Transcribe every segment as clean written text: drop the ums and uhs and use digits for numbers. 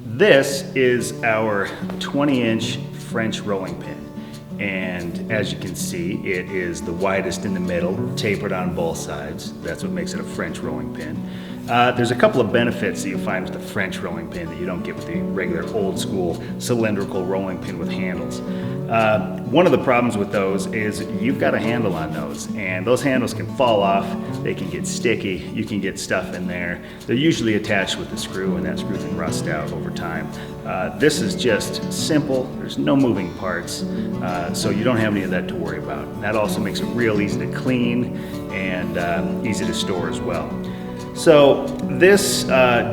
This is our 20-inch French rolling pin. And as you can see, it is the widest in the middle, tapered on both sides. That's what makes it a French rolling pin. There's a couple of benefits that you find with the French rolling pin that you don't get with the regular old school cylindrical rolling pin with handles. One of the problems with those is you've got a handle on those, and those handles can fall off, they can get sticky, you can get stuff in there. They're usually attached with a screw, and that screw can rust out over time. This is just simple, there's no moving parts, so you don't have any of that to worry about. And that also makes it real easy to clean and easy to store as well. So this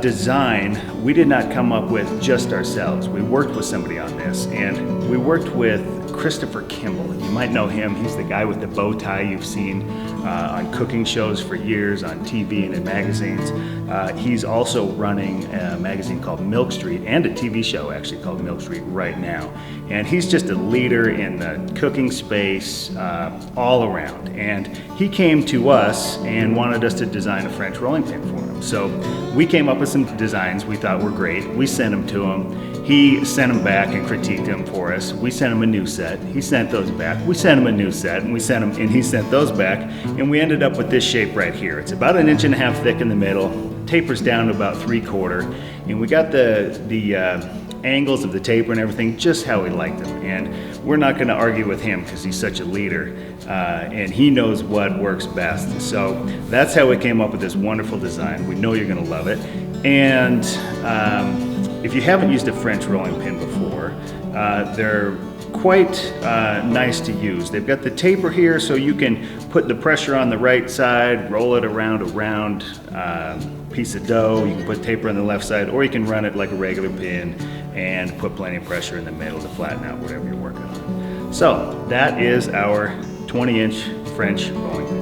design, we did not come up with just ourselves. We worked with somebody on this, and we worked with Christopher Kimball. You might know him. He's the guy with the bow tie you've seen on cooking shows for years, on TV and in magazines. He's also running a magazine called Milk Street, and a TV show actually called Milk Street right now. And he's just a leader in the cooking space all around. And he came to us and wanted us to design a French rolling pin for him. So we came up with some designs we thought were great. We sent them to him. He sent them back and critiqued them for us. We sent him a new set. He sent those back. We sent him a new set, and he sent those back. And we ended up with this shape right here. It's about 1.5 inches thick in the middle, tapers down to about 3/4, and we got the angles of the taper and everything just how we liked them. And we're not going to argue with him because he's such a leader, and he knows what works best. So that's how we came up with this wonderful design. We know you're going to love it. And if you haven't used a French rolling pin before, they're quite nice to use. They've got the taper here so you can put the pressure on the right side, roll it around a round piece of dough. You can put taper on the left side, or you can run it like a regular pin and put plenty of pressure in the middle to flatten out whatever you're working on. So that is our 20-inch French rolling pin.